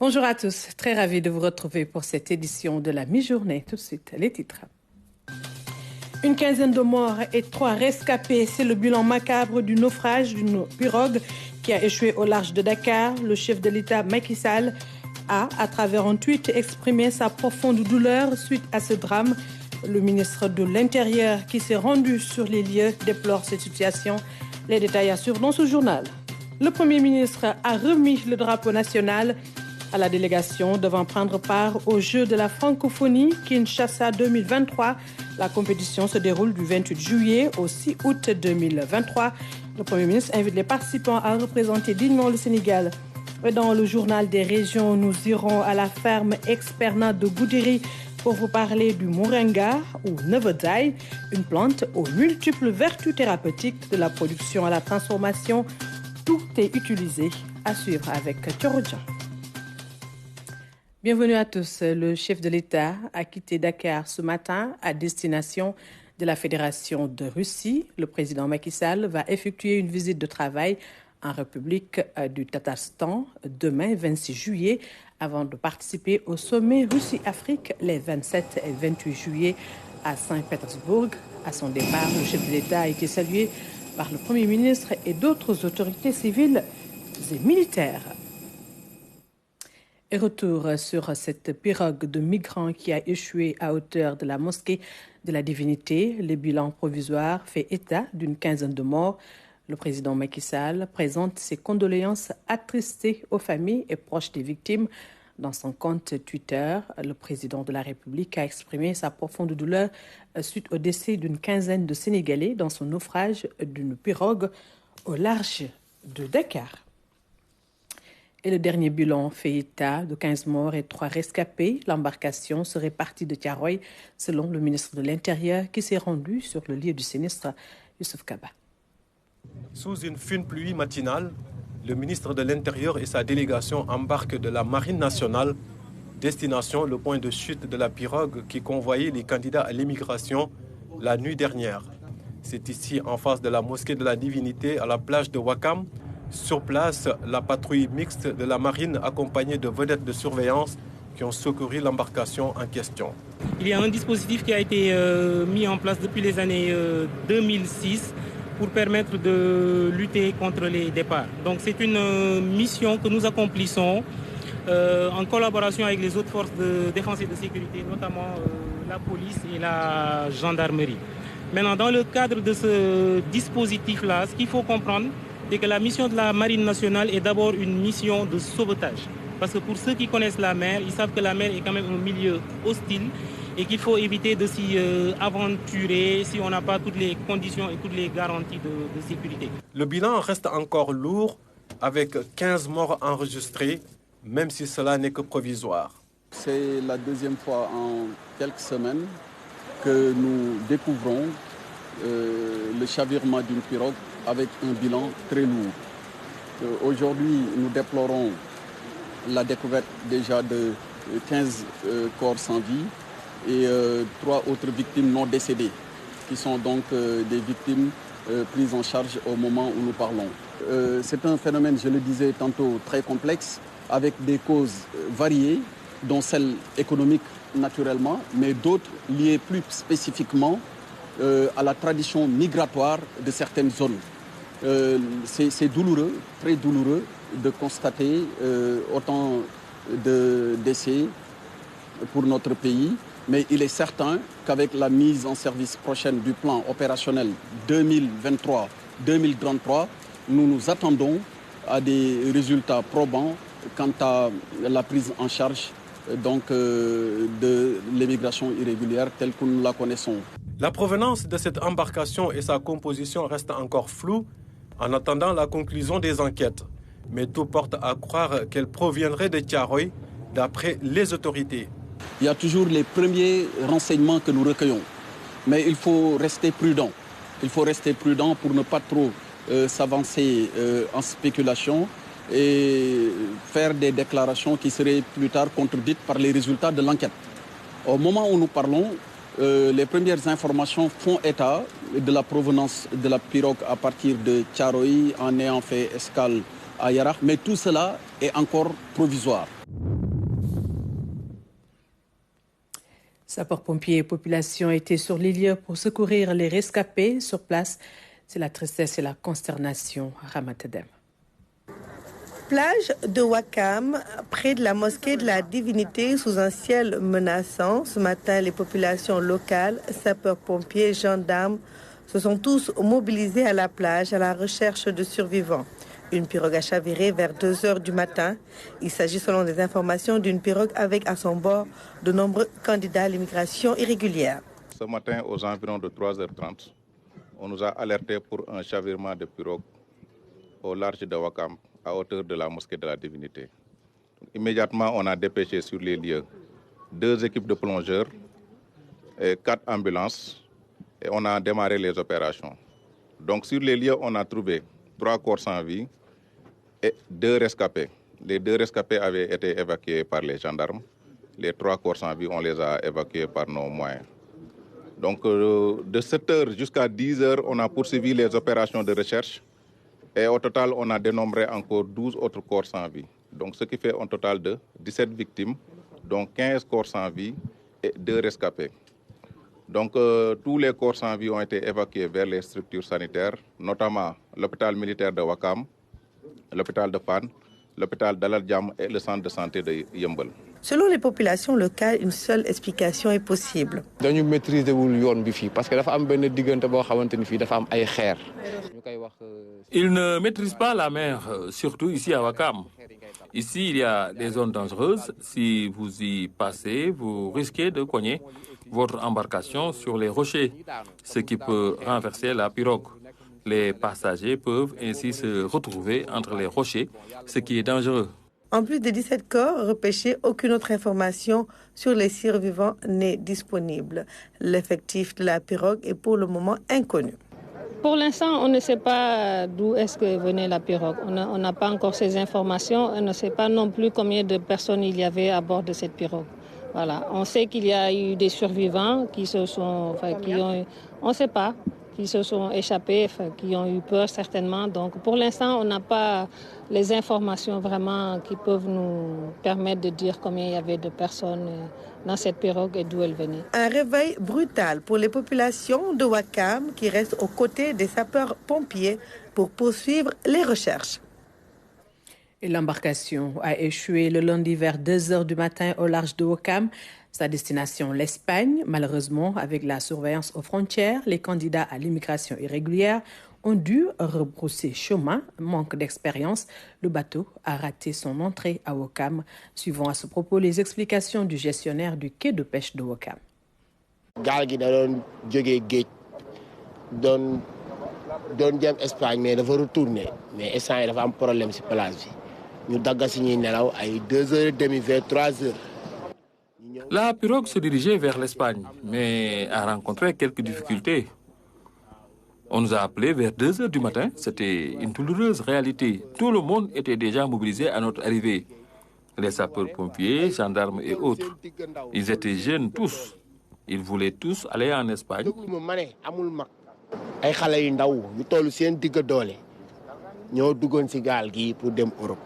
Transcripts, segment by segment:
Bonjour à tous, très ravi de vous retrouver pour cette édition de la mi-journée. Tout de suite, les titres. Une quinzaine de morts et 3 rescapés, c'est le bilan macabre du naufrage d'une pirogue qui a échoué au large de Dakar. Le chef de l'État, Macky Sall, a, à travers un tweet, exprimé sa profonde douleur suite à ce drame. Le ministre de l'Intérieur, qui s'est rendu sur les lieux, déplore cette situation. Les détails assurent dans ce journal. Le Premier ministre a remis le drapeau national à la délégation devant prendre part aux Jeux de la francophonie Kinshasa 2023. La compétition se déroule du 28 juillet au 6 août 2023. Le Premier ministre invite les participants à représenter dignement le Sénégal. Dans le journal des régions, nous irons à la ferme Experna de Goudiri pour vous parler du moringa ou nevedai, une plante aux multiples vertus thérapeutiques, de la production à la transformation. Tout est utilisé. À suivre avec Tchorodjan. Bienvenue à tous. Le chef de l'État a quitté Dakar ce matin à destination de la Fédération de Russie. Le président Macky Sall va effectuer une visite de travail en République du Tatarstan demain, 26 juillet, avant de participer au sommet Russie-Afrique les 27 et 28 juillet à Saint-Pétersbourg. À son départ, le chef de l'État a été salué par le Premier ministre et d'autres autorités civiles et militaires. Et retour sur cette pirogue de migrants qui a échoué à hauteur de la mosquée de la Divinité. Le bilan provisoire fait état d'une quinzaine de morts. Le président Macky Sall présente ses condoléances attristées aux familles et proches des victimes. Dans son compte Twitter, le président de la République a exprimé sa profonde douleur suite au décès d'une quinzaine de Sénégalais dans son naufrage d'une pirogue au large de Dakar. Et le dernier bilan fait état de 15 morts et 3 rescapés. L'embarcation serait partie de Thiaroye, selon le ministre de l'Intérieur, qui s'est rendu sur le lieu du sinistre, Youssouf Kaba. Sous une fine pluie matinale, le ministre de l'Intérieur et sa délégation embarquent de la Marine nationale, destination le point de chute de la pirogue qui convoyait les candidats à l'immigration la nuit dernière. C'est ici, en face de la mosquée de la Divinité, à la plage de Ouakam. Sur place, la patrouille mixte de la marine accompagnée de vedettes de surveillance qui ont secouru l'embarcation en question. Il y a un dispositif qui a été mis en place depuis les années 2006 pour permettre de lutter contre les départs. Donc c'est une mission que nous accomplissons en collaboration avec les autres forces de défense et de sécurité, notamment la police et la gendarmerie. Maintenant, dans le cadre de ce dispositif-là, ce qu'il faut comprendre, c'est que la mission de la Marine nationale est d'abord une mission de sauvetage. Parce que pour ceux qui connaissent la mer, ils savent que la mer est quand même un milieu hostile et qu'il faut éviter de s'y aventurer si on n'a pas toutes les conditions et toutes les garanties de sécurité. Le bilan reste encore lourd avec 15 morts enregistrés, même si cela n'est que provisoire. C'est la deuxième fois en quelques semaines que nous découvrons le chavirement d'une pirogue avec un bilan très lourd. Aujourd'hui, nous déplorons la découverte déjà de 15 corps sans vie et 3 autres victimes non décédées, qui sont donc des victimes prises en charge au moment où nous parlons. C'est un phénomène, je le disais tantôt, très complexe, avec des causes variées, dont celles économiques naturellement, mais d'autres liées plus spécifiquement à la tradition migratoire de certaines zones. C'est douloureux, très douloureux de constater autant de décès pour notre pays, mais il est certain qu'avec la mise en service prochaine du plan opérationnel 2023-2033, nous nous attendons à des résultats probants quant à la prise en charge de l'immigration irrégulière telle que nous la connaissons. La provenance de cette embarcation et sa composition restent encore floues en attendant la conclusion des enquêtes. Mais tout porte à croire qu'elle proviendrait de Thiaroye, d'après les autorités. Il y a toujours les premiers renseignements que nous recueillons. Mais il faut rester prudent. Il faut rester prudent pour ne pas trop s'avancer en spéculation et faire des déclarations qui seraient plus tard contredites par les résultats de l'enquête. Au moment où nous parlons, les premières informations font état de la provenance de la pirogue à partir de Thiaroye en ayant fait escale à Yarakh, mais tout cela est encore provisoire. Sapeurs-pompiers et population étaient sur les lieux pour secourir les rescapés sur place. C'est la tristesse et la consternation. Ramatadem. Plage de Ouakam, près de la mosquée de la Divinité, sous un ciel menaçant. Ce matin, les populations locales, sapeurs-pompiers, gendarmes, se sont tous mobilisés à la plage à la recherche de survivants. Une pirogue a chaviré vers 2 h du matin. Il s'agit, selon des informations, d'une pirogue avec à son bord de nombreux candidats à l'immigration irrégulière. Ce matin, aux environs de 3h30, on nous a alertés pour un chavirement de pirogue au large de Ouakam, à hauteur de la mosquée de la Divinité. Immédiatement, on a dépêché sur les lieux 2 équipes de plongeurs et 4 ambulances et on a démarré les opérations. Donc sur les lieux, on a trouvé 3 corps sans vie et 2 rescapés. Les 2 rescapés avaient été évacués par les gendarmes. Les 3 corps sans vie, on les a évacués par nos moyens. Donc de 7 h jusqu'à 10 h, on a poursuivi les opérations de recherche. Et au total, on a dénombré encore 12 autres corps sans vie. Donc, ce qui fait un total de 17 victimes, dont 15 corps sans vie et 2 rescapés. Donc, tous les corps sans vie ont été évacués vers les structures sanitaires, notamment l'hôpital militaire de Ouakam, l'hôpital de Fann, l'hôpital d'Al Djam et le centre de santé de Yeumbeul. Selon les populations locales, une seule explication est possible. Dañu maîtriser wul yoon bi fii parce que dafa am benn diggante boo xamante ni fii dafa am ay xeer. Ils ne maîtrisent pas la mer, surtout ici à Ouakam. Ici, il y a des zones dangereuses. Si vous y passez, vous risquez de cogner votre embarcation sur les rochers, ce qui peut renverser la pirogue. Les passagers peuvent ainsi se retrouver entre les rochers, ce qui est dangereux. En plus des 17 corps repêchés, aucune autre information sur les survivants n'est disponible. L'effectif de la pirogue est pour le moment inconnu. Pour l'instant, on ne sait pas d'où est-ce que venait la pirogue. On n'a pas encore ces informations. On ne sait pas non plus combien de personnes il y avait à bord de cette pirogue. Voilà. On sait qu'il y a eu des survivants qui se sont, on ne sait pas, qui se sont échappés, qui ont eu peur certainement. Donc pour l'instant, on n'a pas les informations vraiment qui peuvent nous permettre de dire combien il y avait de personnes dans cette pirogue et d'où elles venaient. Un réveil brutal pour les populations de Ouakam qui restent aux côtés des sapeurs-pompiers pour poursuivre les recherches. Et l'embarcation a échoué le lundi vers 2 h du matin au large de Ouakam. Sa destination, l'Espagne. Malheureusement, avec la surveillance aux frontières, les candidats à l'immigration irrégulière ont dû rebrousser chemin. Manque d'expérience, le bateau a raté son entrée à Ouakam. Suivant à ce propos les explications du gestionnaire du quai de pêche de Ouakam. gaal gi da doon jógee géej doon dem Espagne mais dafa retourner mais instant yi dafa am problème ci plage bi ñu dagga ci ñuy nelaw ay 2h30 vers 3h. La pirogue se dirigeait vers l'Espagne, mais a rencontré quelques difficultés. On nous a appelés vers 2 h du matin. C'était une douloureuse réalité. Tout le monde était déjà mobilisé à notre arrivée. Les sapeurs-pompiers, gendarmes et autres. Ils étaient jeunes tous. Ils voulaient tous aller en Espagne. Ay xale yu ndaw yu tollu seen digg doole ñoo duggoon ci gaal gi pour dem Europe.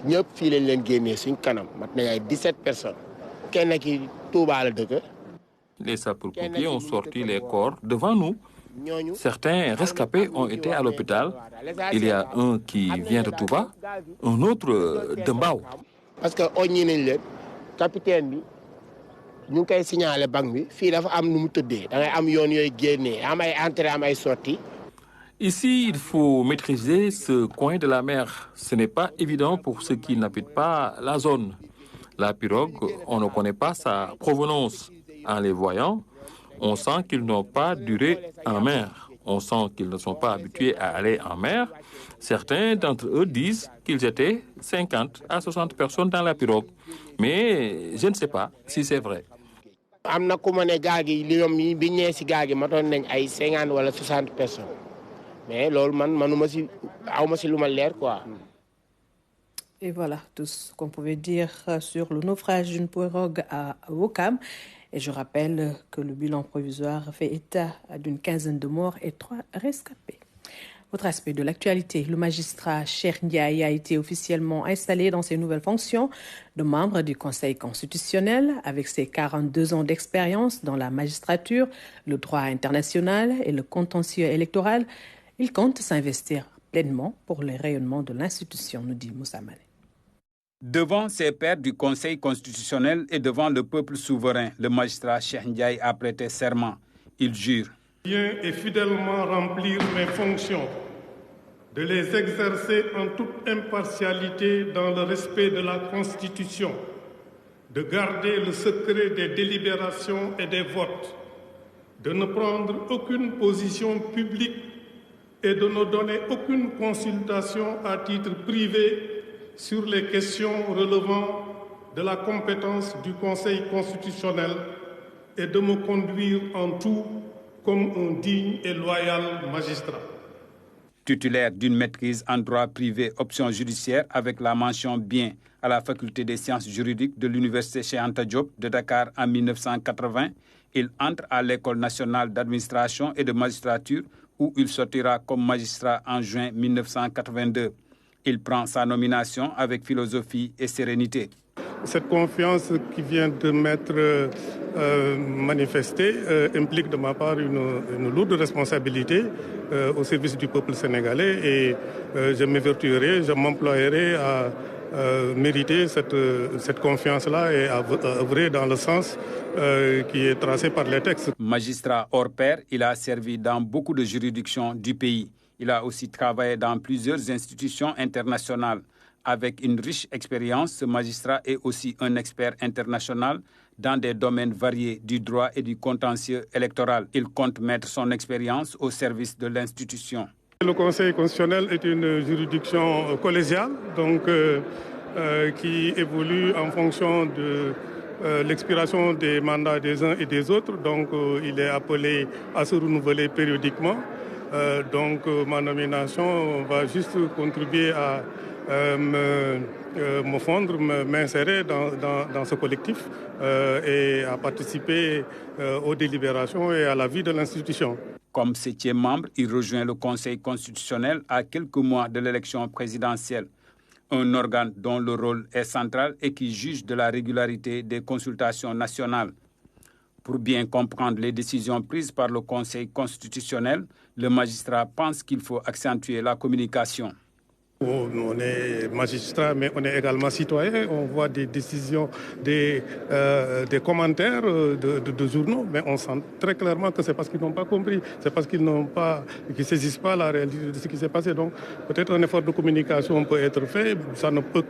Ñëpp fii lañ leen génnee suñ kanam mat nañ ay 17 personnes. Kenn ki Touba la dëkk. Les sapeurs-pompiers ont sorti les corps devant nous. Certains rescapés ont été à l'hôpital. Il y a un qui vient de Touba, un autre de Mbao. Parce que oññi nañ leen capitaine bi ñu ngi koy signaler banque bi fii dafa am nu mu tëddee da ngay am yoon yooyu génnee am ay entrée am ay sortie. Ici, il faut maîtriser ce coin de la mer. Ce n'est pas évident pour ceux qui n'habitent pas la zone. La pirogue, on ne connaît pas sa provenance. En les voyant, on sent qu'ils n'ont pas duré en mer. On sent qu'ils ne sont pas habitués à aller en mer. Certains d'entre eux disent qu'ils étaient 50 à 60 personnes dans la pirogue. Mais je ne sais pas si c'est vrai. Am na ku ma ne gaal gi li ñoom bi ñëwee ci gaal gi matoon nañ ay 50 wala 60 personnes. Mais loolu man manuma ci awma ci lu ma leer quoi. Et voilà tout ce qu'on pouvait dire sur le naufrage d'une pirogue à Ouakam. Et je rappelle que le bilan provisoire fait état d'une 15aine de morts et 3 rescapés. Autre aspect de l'actualité, le magistrat Cheikh Ndiaye a été officiellement installé dans ses nouvelles fonctions de membre du Conseil constitutionnel. Avec ses 42 ans d'expérience dans la magistrature, le droit international et le contentieux électoral, il compte s'investir pleinement pour le rayonnement de l'institution, nous dit Moussa Mané. Devant ses pairs du Conseil constitutionnel et devant le peuple souverain, le magistrat Cheikh Ndiaye a prêté serment. Il jure. Bien et fidèlement remplir mes fonctions, de les exercer en toute impartialité dans le respect de la Constitution, de garder le secret des délibérations et des votes, de ne prendre aucune position publique et de ne donner aucune consultation à titre privé sur les questions relevant de la compétence du Conseil constitutionnel et de me conduire en tout comme un digne et loyal magistrat. Titulaire d'une maîtrise en droit privé option judiciaire avec la mention bien à la faculté des sciences juridiques de l'université Cheikh Anta Diop de Dakar en 1980, il entre à l'école nationale d'administration et de magistrature où il sortira comme magistrat en juin 1982. Il prend sa nomination avec philosophie et sérénité. Cette confiance qui vient de m'être manifestée implique de ma part une lourde responsabilité au service du peuple sénégalais et je m'évertuerai, je m'emploierai à mériter cette confiance-là et à œuvrer dans le sens qui est tracé par les textes. Magistrat hors pair, il a servi dans beaucoup de juridictions du pays. Il a aussi travaillé dans plusieurs institutions internationales. Avec une riche expérience, ce magistrat est aussi un expert international dans des domaines variés du droit et du contentieux électoral. Il compte mettre son expérience au service de l'institution. Le Conseil constitutionnel est une juridiction collégiale, donc qui évolue en fonction de l'expiration des mandats des uns et des autres. Donc il est appelé à se renouveler périodiquement. Donc ma nomination va juste contribuer à me fondre, m'insérer dans ce collectif et à participer aux délibérations et à la vie de l'institution. Comme 7e membre, il rejoint le Conseil constitutionnel à quelques mois de l'élection présidentielle. Un organe dont le rôle est central et qui juge de la régularité des consultations nationales. Pour bien comprendre les décisions prises par le Conseil constitutionnel, le magistrat pense qu'il faut accentuer la communication. On est magistrat, mais on est également citoyen. On voit des décisions, des commentaires de journaux, mais on sent très clairement que c'est parce qu'ils n'ont pas compris, c'est parce qu'ils ne saisissent pas la réalité de ce qui s'est passé. Donc, peut-être un effort de communication peut être fait. Ça ne peut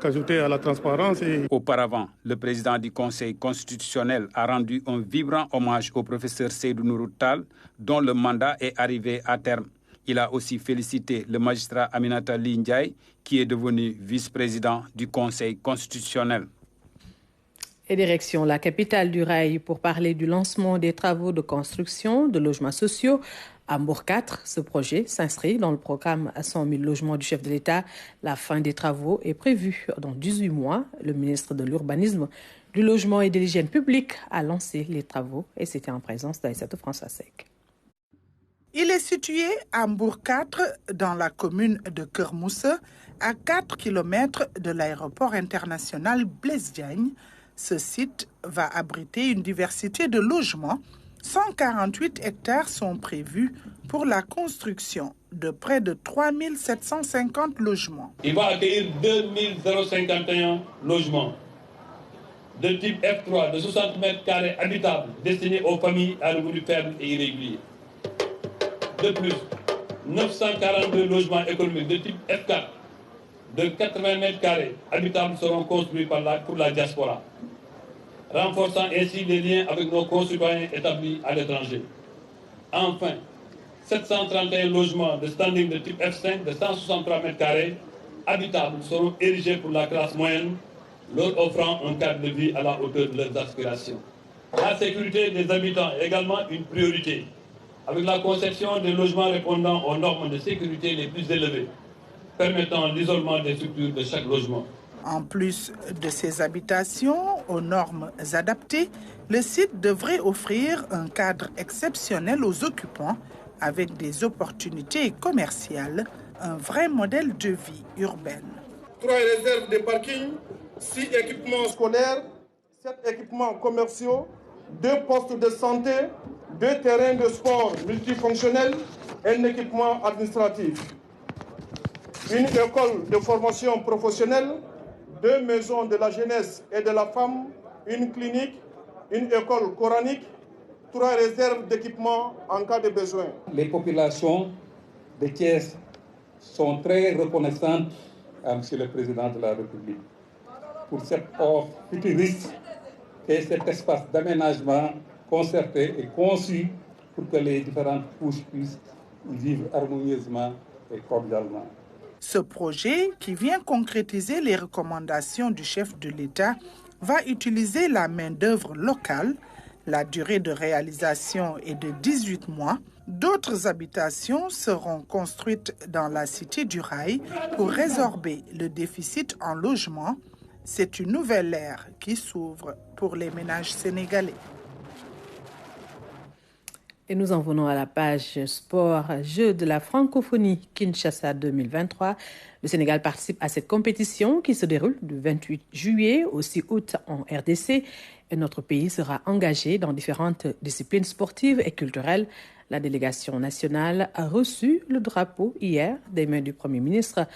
qu'ajouter à la transparence. Auparavant, le président du Conseil constitutionnel a rendu un vibrant hommage au professeur Seydou Nourou Tall, dont le mandat est arrivé à terme. Il a aussi félicité le magistrat Aminata Ly Ndiaye, qui est devenu vice-président du Conseil constitutionnel. Et direction la capitale du rail pour parler du lancement des travaux de construction de logements sociaux à Mbour 4. Ce projet s'inscrit dans le programme à 100 000 logements du chef de l'État. La fin des travaux est prévue dans 18 mois. Le ministre de l'Urbanisme, du Logement et de l'Hygiène publique a lancé les travaux et c'était en présence d'Aïssatou François Seck. Il est situé à Mbour 4, dans la commune de Keur Moussa, à 4 km de l'aéroport international Blaise Diagne. Ce site va abriter une diversité de logements. 148 hectares sont prévus pour la construction de près de 3 750 logements. Il va accueillir 2051 logements de type F3 de 60 mètres carrés habitables destinés aux familles à revenus faibles et irréguliers. De plus, 942 logements économiques de type F4 de 80 mètres carrés habitables seront construits pour la diaspora, renforçant ainsi les liens avec nos concitoyens établis à l'étranger. Enfin, 731 logements de standing de type F5 de 163 mètres carrés habitables seront érigés pour la classe moyenne, leur offrant un cadre de vie à la hauteur de leurs aspirations. La sécurité des habitants est également une priorité, avec la conception des logements répondant aux normes de sécurité les plus élevées, permettant l'isolement des structures de chaque logement. En plus de ces habitations aux normes adaptées, le site devrait offrir un cadre exceptionnel aux occupants avec des opportunités commerciales, un vrai modèle de vie urbaine. 3 réserves de parking, 6 équipements scolaires, 7 équipements commerciaux, 2 postes de santé, 2 terrains de sport multifonctionnels et un équipement administratif. Une école de formation professionnelle, 2 maisons de la jeunesse et de la femme, une clinique, une école coranique, 3 réserves d'équipements en cas de besoin. Les populations de Thiès sont très reconnaissantes à M. le Président de la République pour cette offre futuriste et cet espace d'aménagement concerté et conçu pour que les différentes couches puissent vivre harmonieusement et cordialement. Ce projet, qui vient concrétiser les recommandations du chef de l'État, va utiliser la main-d'œuvre locale. La durée de réalisation est de 18 mois. D'autres habitations seront construites dans la Cité du Rail pour résorber le déficit en logement. C'est une nouvelle ère qui s'ouvre pour les ménages sénégalais. Et nous en venons à la page sport, Jeux de la francophonie Kinshasa 2023. Le Sénégal participe à cette compétition qui se déroule du 28 juillet au 6 août en RDC. Et notre pays sera engagé dans différentes disciplines sportives et culturelles. La délégation nationale a reçu le drapeau hier des mains du Premier ministre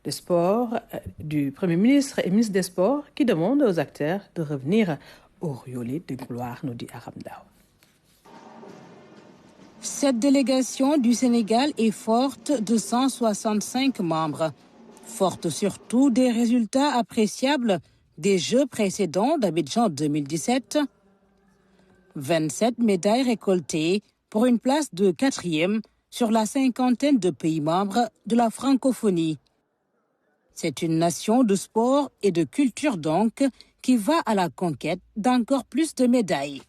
des Sports, du Premier ministre et ministre des Sports qui demande aux acteurs de revenir au auréolé de gloire, nous dit Aram Dao. Cette délégation du Sénégal est forte de 165 membres, forte surtout des résultats appréciables des Jeux précédents d'Abidjan 2017. 27 médailles récoltées pour une place de 4e sur la 50aine de pays membres de la francophonie. C'est une nation de sport et de culture donc qui va à la conquête d'encore plus de médailles.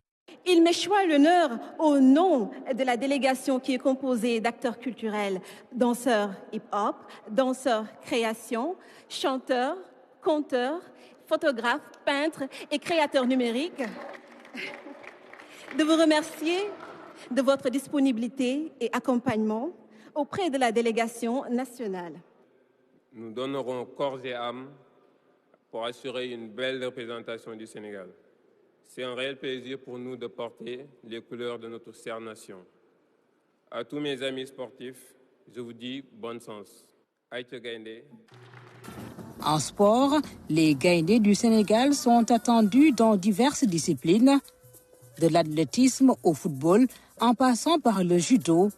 Il m'échoit l'honneur au nom de la délégation qui est composée d'acteurs culturels, danseurs hip-hop, danseurs création, chanteurs, conteurs, photographes, peintres et créateurs numériques, de vous remercier de votre disponibilité et accompagnement auprès de la délégation nationale. Nous donnerons corps et âme pour assurer une belle représentation du Sénégal. C'est un réel plaisir pour nous de porter les couleurs de notre chère nation. À tous mes amis sportifs, je vous dis bon sens. Aïcha Gaïndé. En sport, les Gaïndés du Sénégal sont attendus dans diverses disciplines, de l'athlétisme au football, en passant par le judo,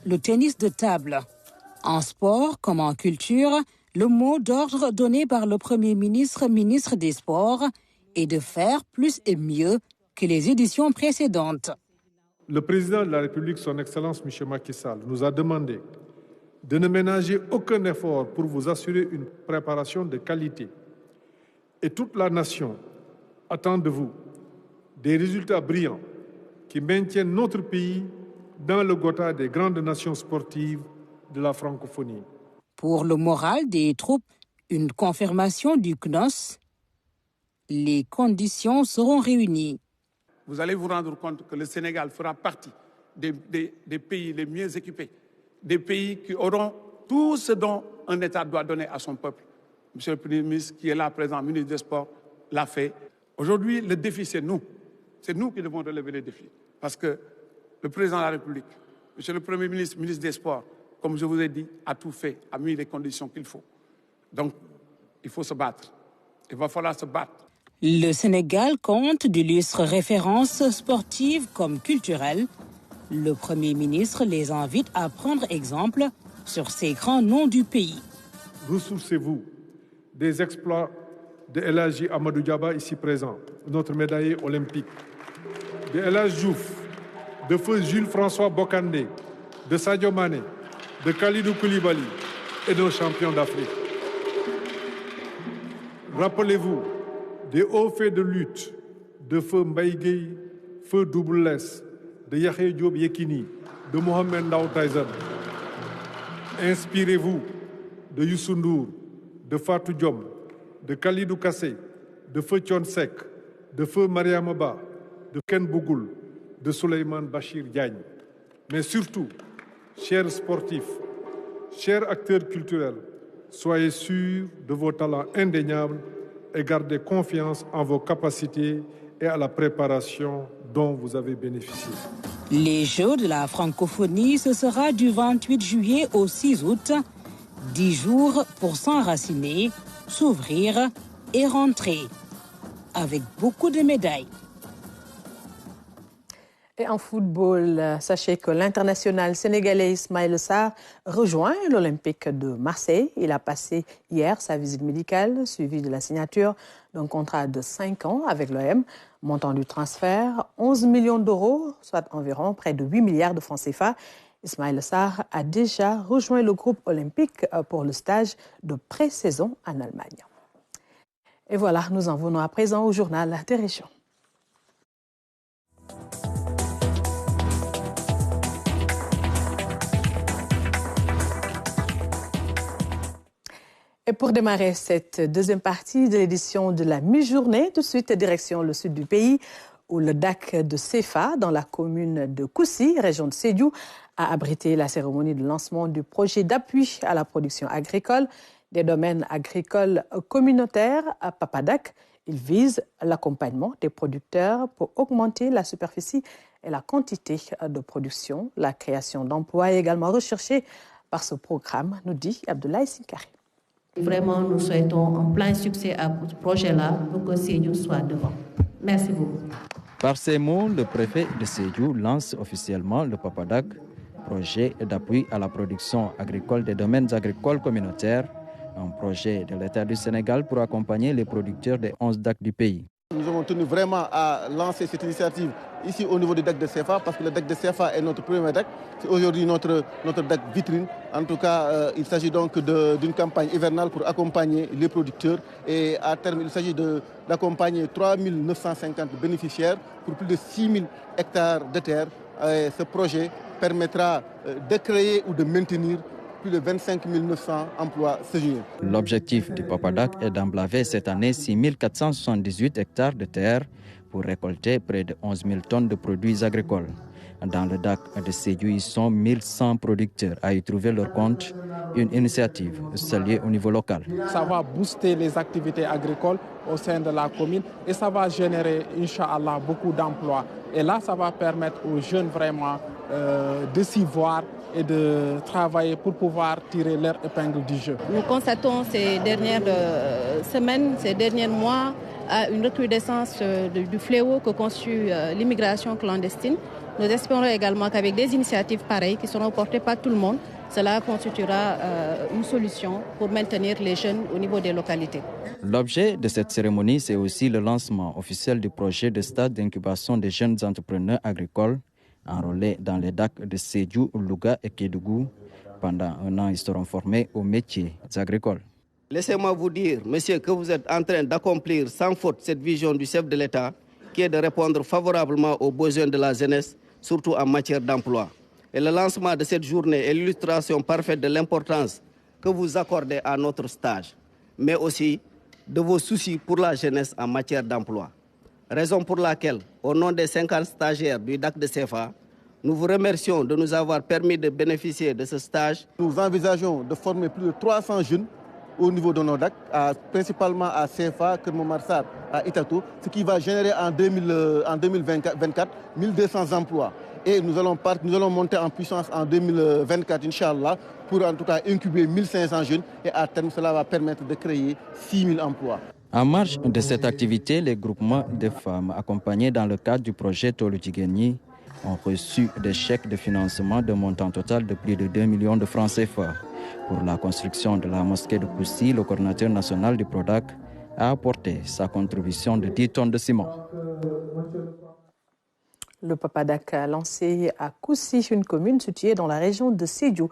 le tennis de table. En sport comme en culture, le mot d'ordre donné par le Premier ministre, ministre des Sports, et de faire plus et mieux que les éditions précédentes. Le président de la République, son Excellence M. Macky Sall, nous a demandé de ne ménager aucun effort pour vous assurer une préparation de qualité. Et toute la nation attend de vous des résultats brillants qui maintiennent notre pays dans le quota des grandes nations sportives de la francophonie. Pour le moral des troupes, une confirmation du CNOS. Les conditions seront réunies. Vous allez vous rendre compte que le Sénégal fera partie des pays les mieux équipés, des pays qui auront tout ce dont un État doit donner à son peuple. Monsieur le Premier ministre, qui est là présent, ministre des Sports, l'a fait. Aujourd'hui, le défi, c'est nous. C'est nous qui devons relever les défis. Parce que le Président de la République, Monsieur le Premier ministre, ministre des Sports, comme je vous ai dit, a tout fait, a mis les conditions qu'il faut. Donc, il faut se battre. Il va falloir se battre. Le Sénégal compte d'illustres références sportives comme culturelles. Le Premier ministre les invite à prendre exemple sur ces grands noms du pays. Ressourcez-vous des exploits de El Hadji Amadou Diaba, ici présent, notre médaillé olympique, de El Hadji Diouf, de feu Jules-François Bocandé, de Sadio Mané, de Khalidou Koulibaly et de nos champions d'Afrique. Rappelez-vous des hauts faits de lutte de feu Mbaye Gueye, feu Double Less, de Yahya Diop Yekini, de Mohamed Ndao Tyson. Inspirez-vous de Youssou Ndour, de Fatou Diom, de Khalidou Kassé, de feu Thione Seck, de feu Mariama Ba, de Ken Bougoul, de Souleymane Bachir Diagne. Mais surtout, chers sportifs, chers acteurs culturels, soyez sûrs de vos talents indéniables et gardez confiance en vos capacités et à la préparation dont vous avez bénéficié. Les Jeux de la francophonie, ce sera du 28 juillet au 6 août. 10 jours pour s'enraciner, s'ouvrir et rentrer. Avec beaucoup de médailles. Et en football, sachez que l'international sénégalais Ismaïla Sarr rejoint l'Olympique de Marseille. Il a passé hier sa visite médicale, suivie de la signature d'un contrat de 5 ans avec l'OM. Montant du transfert, 11 millions d'euros, soit environ près de 8 milliards de francs CFA. Ismaïla Sarr a déjà rejoint le groupe olympique pour le stage de pré-saison en Allemagne. Et voilà, nous en venons à présent au journal des régions. Et pour démarrer cette deuxième partie de l'édition de la mi-journée, tout de suite direction le sud du pays, où le DAC de Sefa, dans la commune de Koussi, région de Sédhiou, a abrité la cérémonie de lancement du projet d'appui à la production agricole des domaines agricoles communautaires à PAPADAC. Il vise l'accompagnement des producteurs pour augmenter la superficie et la quantité de production. La création d'emplois est également recherchée par ce programme, nous dit Abdoulaye Sinkari. Vraiment, nous souhaitons un plein succès à ce projet-là pour que Sédhiou soit devant. Merci beaucoup. Par ces mots, le préfet de Sédhiou lance officiellement le PAPADAC, projet d'appui à la production agricole des domaines agricoles communautaires, un projet de l'État du Sénégal pour accompagner les producteurs des 11 DAC du pays. Nous avons tenu vraiment à lancer cette initiative ici au niveau du DAC de CFA, parce que le DAC de CFA est notre premier DAC. C'est aujourd'hui notre DAC vitrine. En tout cas, il s'agit donc d'une campagne hivernale pour accompagner les producteurs. Et à terme, il s'agit d'accompagner 3 950 bénéficiaires pour plus de 6 000 hectares de terre. Et ce projet permettra de créer ou de maintenir plus de 25 900 emplois saisonniers. L'objectif du PAPADAC est d'emblaver cette année 6 478 hectares de terre pour récolter près de 11 000 tonnes de produits agricoles. Dans le DAC de Sédhiou, ils sont 1100 producteurs à y trouver leur compte, une initiative saluée au niveau local. Ça va booster les activités agricoles au sein de la commune et ça va générer, Inch'Allah, beaucoup d'emplois. Et là, ça va permettre aux jeunes vraiment de s'y voir et de travailler pour pouvoir tirer leur épingle du jeu. Nous constatons ces dernières semaines, ces derniers mois, une recrudescence du fléau que constitue l'immigration clandestine. Nous espérons également qu'avec des initiatives pareilles qui seront portées par tout le monde, cela constituera une solution pour maintenir les jeunes au niveau des localités. L'objet de cette cérémonie, c'est aussi le lancement officiel du projet de stade d'incubation des jeunes entrepreneurs agricoles enrôlés dans les DAC de Sédhiou, Louga et Kédougou. Pendant un an, ils seront formés aux métiers agricoles. Laissez-moi vous dire, monsieur, que vous êtes en train d'accomplir sans faute cette vision du chef de l'État, qui est de répondre favorablement aux besoins de la jeunesse, surtout en matière d'emploi. Et le lancement de cette journée est l'illustration parfaite de l'importance que vous accordez à notre stage, mais aussi de vos soucis pour la jeunesse en matière d'emploi. Raison pour laquelle, au nom des 50 stagiaires du DAC de CFA, nous vous remercions de nous avoir permis de bénéficier de ce stage. Nous envisageons de former plus de 300 jeunes au niveau de nos DAC, principalement à CFA, Kermomarsar, à Itato, ce qui va générer en 2024 1200 emplois. Et nous allons monter en puissance en 2024, Inch'Allah, pour en tout cas incuber 1500 jeunes. Et à terme, cela va permettre de créer 6000 emplois. En marge de cette activité, les groupements de femmes accompagnés dans le cadre du projet Tolu Tigeni ont reçu des chèques de financement de montant total de plus de 2 millions de francs CFA. Pour la construction de la mosquée de Koussi, le coordinateur national du PRODAC a apporté sa contribution de 10 tonnes de ciment. Le PAPADAC a lancé à Koussi, une commune située dans la région de Sédhiou.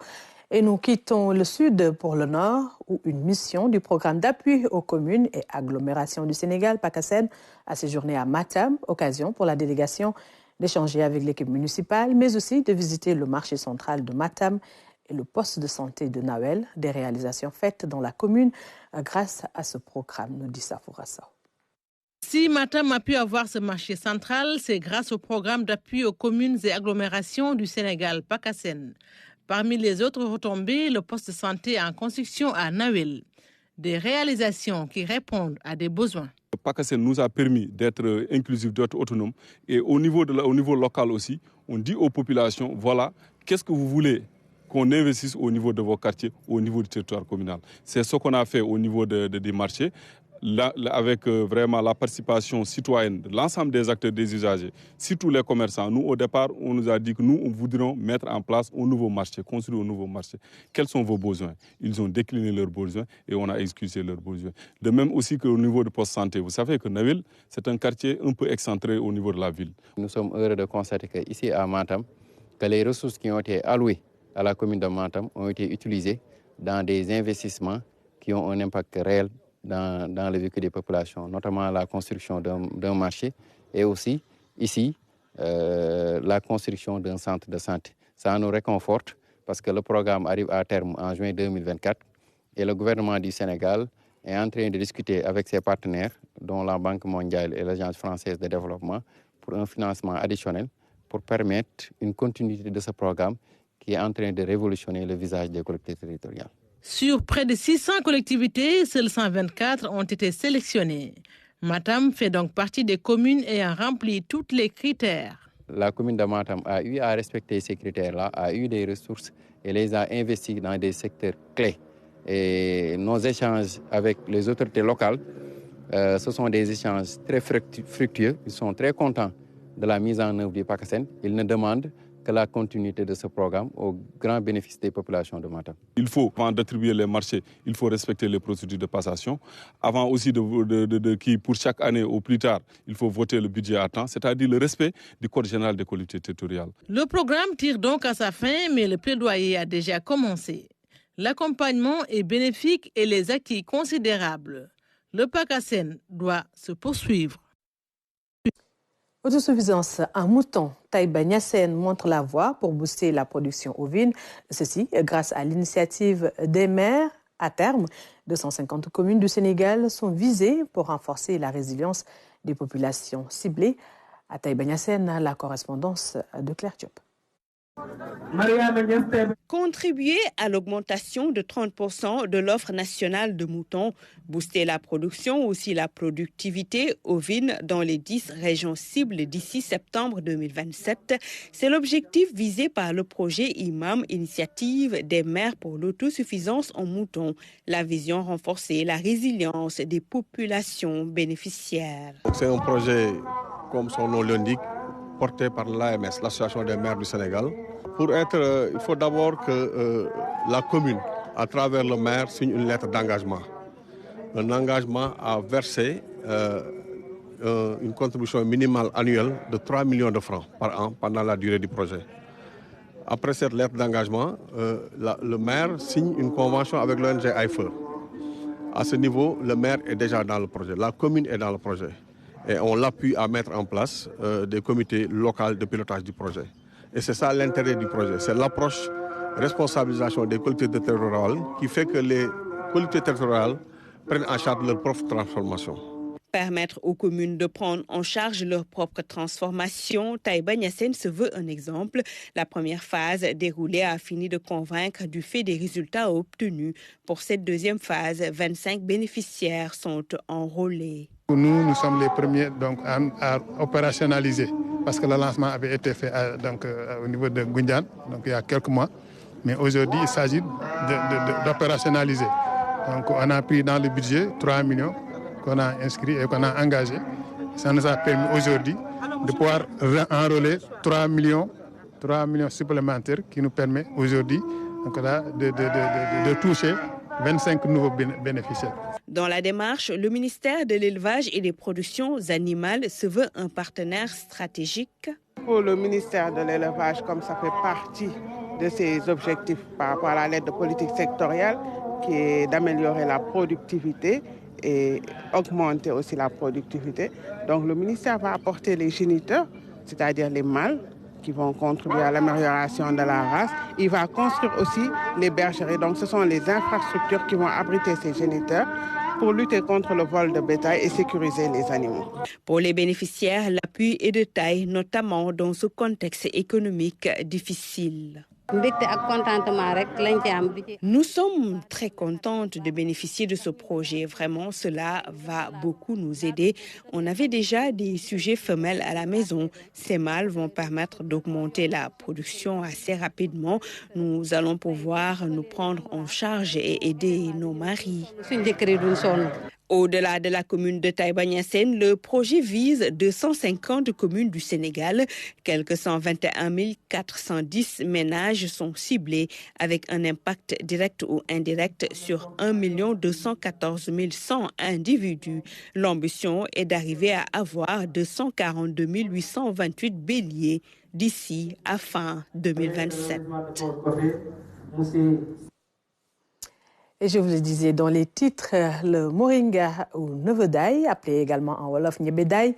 Et nous quittons le sud pour le nord, où une mission du programme d'appui aux communes et agglomérations du Sénégal, PACASEN, a séjourné à Matam, occasion pour la délégation d'échanger avec l'équipe municipale, mais aussi de visiter le marché central de Matam et le poste de santé de Nawel, des réalisations faites dans la commune grâce à ce programme, nous dit Safourassa. Si Matam a pu avoir ce marché central, c'est grâce au programme d'appui aux communes et agglomérations du Sénégal, PACASEN. Parmi les autres retombées, le poste de santé en construction à Nawel. Des réalisations qui répondent à des besoins. Le PACASEN nous a permis d'être inclusif, d'être autonome. Et au niveau local aussi, on dit aux populations, voilà, qu'est-ce que vous voulez qu'on investisse au niveau de vos quartiers, au niveau du territoire communal. C'est ce qu'on a fait au niveau des marchés. Là, avec vraiment la participation citoyenne de l'ensemble des acteurs, des usagers, surtout les commerçants. Nous, au départ, on nous a dit que nous, on voudrions mettre en place un nouveau marché, construire un nouveau marché. Quels sont vos besoins? Ils ont décliné leurs besoins et on a exécuté leurs besoins. De même aussi qu'au niveau du poste santé. Vous savez que Nawel, c'est un quartier un peu excentré au niveau de la ville. Nous sommes heureux de constater qu'ici à Matam, que les ressources qui ont été allouées à la commune de Matam ont été utilisées dans des investissements qui ont un impact réel dans le vécu des populations, notamment la construction d'un marché et aussi, ici, la construction d'un centre de santé. Ça nous réconforte parce que le programme arrive à terme en juin 2024 et le gouvernement du Sénégal est en train de discuter avec ses partenaires, dont la Banque mondiale et l'Agence française de développement, pour un financement additionnel pour permettre une continuité de ce programme qui est en train de révolutionner le visage des collectivités territoriales. Sur près de 600 collectivités, seules 124 ont été sélectionnées. Matam fait donc partie des communes ayant rempli tous les critères. La commune de Matam a eu à respecter ces critères-là, a eu des ressources et les a investies dans des secteurs clés. Et nos échanges avec les autorités locales, ce sont des échanges très fructueux. Ils sont très contents de la mise en œuvre du PACASEN. Ils ne demandent que la continuité de ce programme au grand bénéfice des populations de Matam. Il faut, avant d'attribuer les marchés, il faut respecter les procédures de passation. Avant aussi pour chaque année ou plus tard, il faut voter le budget à temps, c'est-à-dire le respect du Code général des collectivités territoriales. Le programme tire donc à sa fin, mais le plaidoyer a déjà commencé. L'accompagnement est bénéfique et les acquis considérables. Le PACASEN doit se poursuivre. Autosuffisance en mouton, Taïba Niassène montre la voie pour booster la production ovine. Ceci grâce à l'initiative des maires. À terme, 250 communes du Sénégal sont visées pour renforcer la résilience des populations ciblées. À Taïba Niassène, la correspondance de Claire Diop. Contribuer à l'augmentation de 30% de l'offre nationale de moutons, booster la production, aussi la productivité ovine dans les 10 régions cibles d'ici septembre 2027. C'est l'objectif visé par le projet IMAM, Initiative des maires pour l'autosuffisance en moutons. La vision renforcer la résilience des populations bénéficiaires. C'est un projet, comme son nom l'indique, porté par l'AMS, l'Association des maires du Sénégal. Il faut d'abord que la commune, à travers le maire, signe une lettre d'engagement. Un engagement à verser une contribution minimale annuelle de 3 millions de francs par an pendant la durée du projet. Après cette lettre d'engagement, le maire signe une convention avec l'ONG IFE. À ce niveau, le maire est déjà dans le projet, la commune est dans le projet. Et on l'appuie à mettre en place des comités locaux de pilotage du projet. Et c'est ça l'intérêt du projet, c'est l'approche responsabilisation des collectivités territoriales qui fait que les collectivités territoriales prennent en charge leur propre transformation. Permettre aux communes de prendre en charge leur propre transformation, Taïba Niassène se veut un exemple. La première phase déroulée a fini de convaincre du fait des résultats obtenus. Pour cette deuxième phase, 25 bénéficiaires sont enrôlés. Nous sommes les premiers donc, à opérationnaliser parce que le lancement avait été fait au niveau de Goundiane, donc il y a quelques mois. Mais aujourd'hui, il s'agit d'opérationnaliser. Donc on a pris dans le budget 3 millions qu'on a inscrits et qu'on a engagés. Ça nous a permis aujourd'hui de pouvoir enrôler 3 millions supplémentaires qui nous permet aujourd'hui de toucher 25 nouveaux bénéficiaires. Dans la démarche, le ministère de l'Élevage et des Productions animales se veut un partenaire stratégique. Pour le ministère de l'Élevage, comme ça fait partie de ses objectifs par rapport à la lettre de politique sectorielle, qui est d'améliorer la productivité et augmenter aussi la productivité. Donc le ministère va apporter les géniteurs, c'est-à-dire les mâles, qui vont contribuer à l'amélioration de la race. Il va construire aussi les bergeries. Donc ce sont les infrastructures qui vont abriter ces géniteurs pour lutter contre le vol de bétail et sécuriser les animaux. Pour les bénéficiaires, l'appui est de taille, notamment dans ce contexte économique difficile. Nous sommes très contentes de bénéficier de ce projet. Vraiment, cela va beaucoup nous aider. On avait déjà des sujets femelles à la maison. Ces mâles vont permettre d'augmenter la production assez rapidement. Nous allons pouvoir nous prendre en charge et aider nos maris. Au-delà de la commune de Taïba-Niassène, le projet vise 250 communes du Sénégal. Quelques 121 410 ménages sont ciblés avec un impact direct ou indirect sur 1 214 100 individus. L'ambition est d'arriver à avoir 242 828 béliers d'ici à fin 2027. Et je vous le disais dans les titres, le moringa ou nevedaï, appelé également en wolof nyebedaï,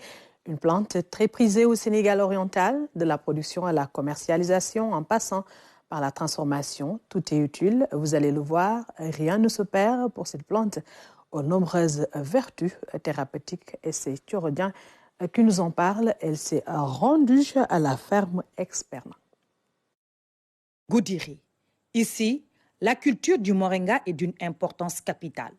une plante très prisée au Sénégal oriental, de la production à la commercialisation en passant par la transformation. Tout est utile, vous allez le voir, rien ne se perd pour cette plante aux nombreuses vertus thérapeutiques. Et c'est Thurodien qui nous en parle. Elle s'est rendue à la ferme Experna. Goudiri. Ici, la culture du moringa est d'une importance capitale.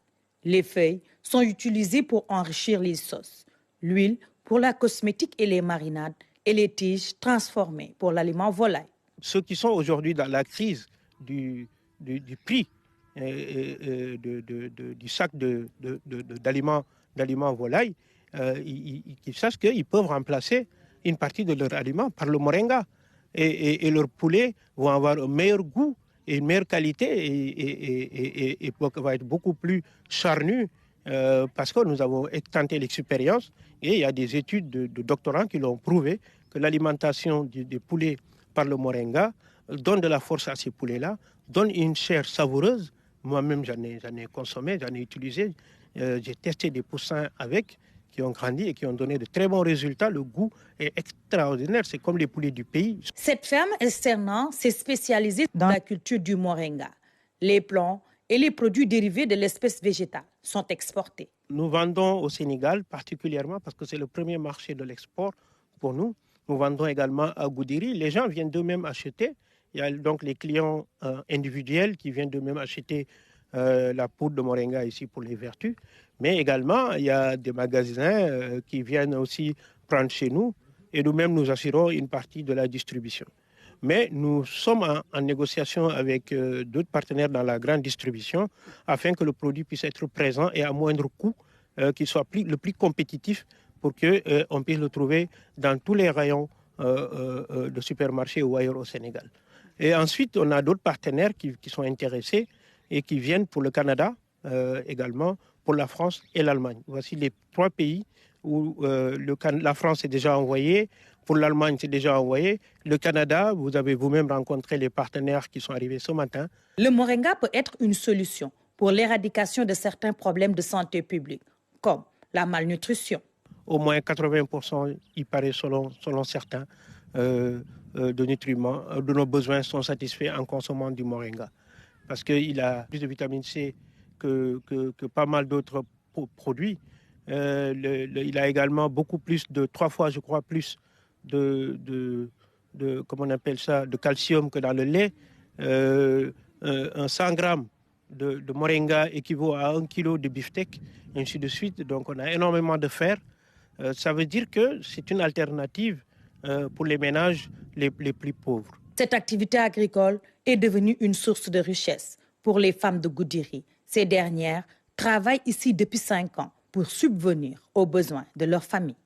Les feuilles sont utilisées pour enrichir les sauces, l'huile pour la cosmétique et les marinades, et les tiges transformées pour l'aliment volaille. Ceux qui sont aujourd'hui dans la crise du prix du sac d'aliments volaille, ils sachent qu'ils peuvent remplacer une partie de leur aliment par le moringa. Et leurs poulets vont avoir un meilleur goût et une meilleure qualité et va être beaucoup plus charnu parce que nous avons tenté l'expérience et il y a des études de doctorants qui l'ont prouvé que l'alimentation des poulets par le moringa donne de la force à ces poulets-là, donne une chair savoureuse. Moi-même, j'en ai consommé, j'en ai utilisé. J'ai testé des poussins avec qui ont grandi et qui ont donné de très bons résultats. Le goût est extraordinaire, c'est comme les poulets du pays. Cette ferme Experna s'est spécialisée dans la culture du moringa. Les plants et les produits dérivés de l'espèce végétale sont exportés. Nous vendons au Sénégal particulièrement parce que c'est le premier marché de l'export pour nous. Nous vendons également à Goudiri. Les gens viennent d'eux-mêmes acheter. Il y a donc les clients individuels qui viennent d'eux-mêmes acheter la poudre de moringa ici pour les vertus. Mais également, il y a des magasins qui viennent aussi prendre chez nous et nous-mêmes nous assurons une partie de la distribution. Mais nous sommes en négociation avec d'autres partenaires dans la grande distribution afin que le produit puisse être présent et à moindre coût, qu'il soit le plus compétitif pour qu'on puisse le trouver dans tous les rayons de supermarchés ou ailleurs au Sénégal. Et ensuite, on a d'autres partenaires qui sont intéressés et qui viennent pour le Canada également, pour la France et l'Allemagne. Voici les 3 pays où la France est déjà envoyée, pour l'Allemagne c'est déjà envoyé. Le Canada, vous avez vous-même rencontré les partenaires qui sont arrivés ce matin. Le moringa peut être une solution pour l'éradication de certains problèmes de santé publique, comme la malnutrition. Au moins 80%, il paraît selon certains, de nutriments, de nos besoins sont satisfaits en consommant du moringa. Parce qu'il a plus de vitamine C que pas mal d'autres produits. Il a également beaucoup plus 3 fois, je crois, plus comment on appelle ça, de calcium que dans le lait. 100 grammes de moringa équivaut à 1 kilo de beefsteak, ainsi de suite. Donc on a énormément de fer. Ça veut dire que c'est une alternative pour les ménages les plus pauvres. Cette activité agricole est devenue une source de richesse pour les femmes de Goudiri. Ces dernières travaillent ici depuis 5 ans pour subvenir aux besoins de leur famille.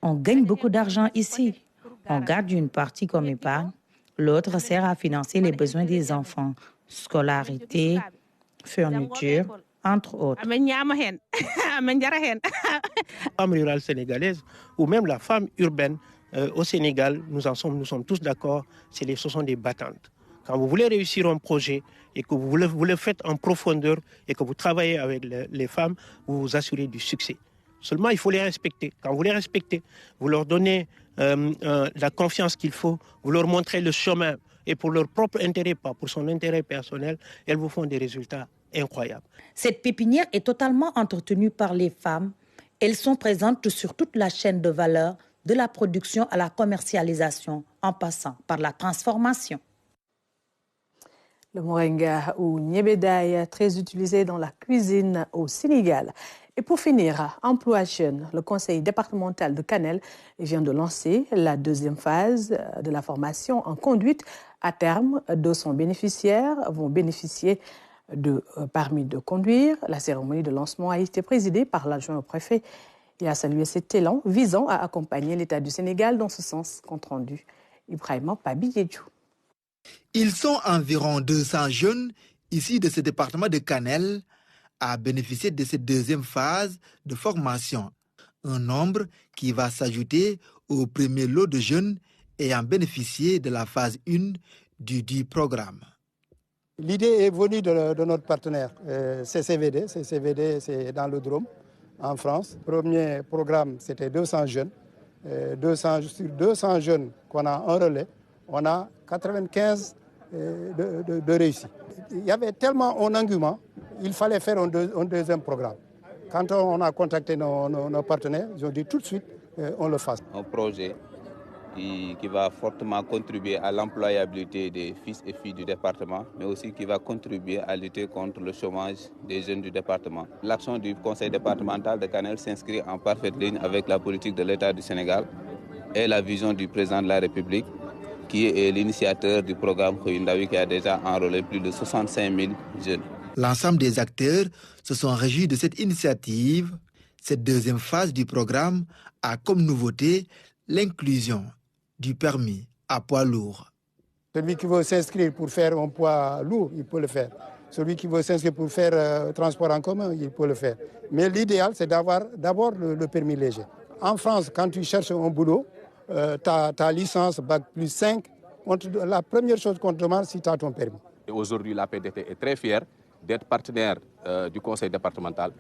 On gagne beaucoup d'argent ici. On garde une partie comme épargne. L'autre sert à financer les besoins des enfants, scolarité, fourniture, entre autres. La femme rurale sénégalaise ou même la femme urbaine au Sénégal, nous sommes tous d'accord, ce sont des battantes. Quand vous voulez réussir un projet et que vous le faites en profondeur et que vous travaillez avec les femmes, vous vous assurez du succès. Seulement, il faut les respecter. Quand vous les respectez, vous leur donnez la confiance qu'il faut, vous leur montrez le chemin et pour leur propre intérêt, pas pour son intérêt personnel, elles vous font des résultats incroyables. Cette pépinière est totalement entretenue par les femmes. Elles sont présentes sur toute la chaîne de valeur de la production à la commercialisation en passant par la transformation. Le moringa ou niébédaï, très utilisé dans la cuisine au Sénégal. Et pour finir, Emploi Jeune, le conseil départemental de Kanel vient de lancer la deuxième phase de la formation en conduite. À terme, 200 bénéficiaires vont bénéficier de permis de conduire. La cérémonie de lancement a été présidée par l'adjoint au préfet et a salué cet élan visant à accompagner l'État du Sénégal dans ce sens. Compte rendu, Ibrahima Pabiyedjou. Ils sont environ 200 jeunes ici de ce département de Kanel à bénéficier de cette deuxième phase de formation. Un nombre qui va s'ajouter au premier lot de jeunes ayant bénéficié de la phase 1 du programme. L'idée est venue de notre partenaire CCVD. CCVD, c'est dans le Drôme, en France. Le premier programme, c'était 200 jeunes. Sur 200 jeunes qu'on a en relais, on a 95 de réussis. Il y avait tellement un engouement, il fallait faire un deuxième programme. Quand on a contacté nos partenaires, ils ont dit tout de suite, on le fasse. Un projet qui va fortement contribuer à l'employabilité des fils et filles du département, mais aussi qui va contribuer à lutter contre le chômage des jeunes du département. L'action du conseil départemental de Kanel s'inscrit en parfaite ligne avec la politique de l'État du Sénégal et la vision du président de la République, qui est l'initiateur du programme Khoyindawi, qui a déjà enrôlé plus de 65 000 jeunes. L'ensemble des acteurs se sont réjouis de cette initiative. Cette deuxième phase du programme a comme nouveauté l'inclusion du permis à poids lourd. Celui qui veut s'inscrire pour faire un poids lourd, il peut le faire. Celui qui veut s'inscrire pour faire transport en commun, il peut le faire. Mais l'idéal, c'est d'avoir d'abord le permis léger. En France, quand tu cherches un boulot, ta licence Bac plus 5, la première chose qu'on te demande, c'est si tu as ton permis. Aujourd'hui, la PDT est très fière d'être partenaire du conseil départemental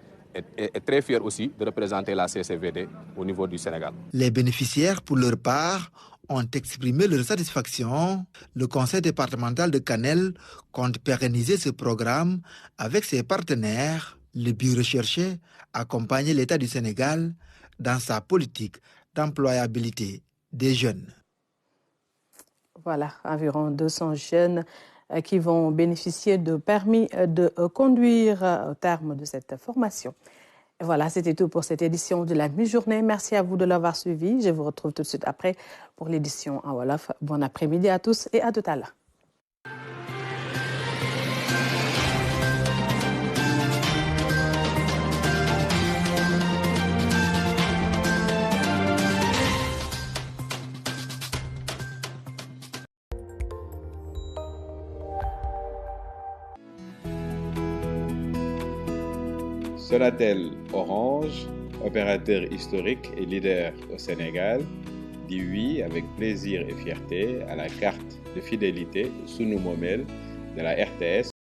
et très fière aussi de représenter la CCVD au niveau du Sénégal. Les bénéficiaires, pour leur part, ont exprimé leur satisfaction. Le conseil départemental de Kanel compte pérenniser ce programme avec ses partenaires. Le but recherché, accompagner l'État du Sénégal dans sa politique d'employabilité des jeunes. Voilà, environ 200 jeunes qui vont bénéficier de permis de conduire au terme de cette formation. Et voilà, c'était tout pour cette édition de la mi-journée. Merci à vous de l'avoir suivi. Je vous retrouve tout de suite après pour l'édition en Wolof. Bon après-midi à tous et à tout à l'heure. Sonatel Orange, opérateur historique et leader au Sénégal, dit oui avec plaisir et fierté à la carte de fidélité Sunu Momel de la RTS.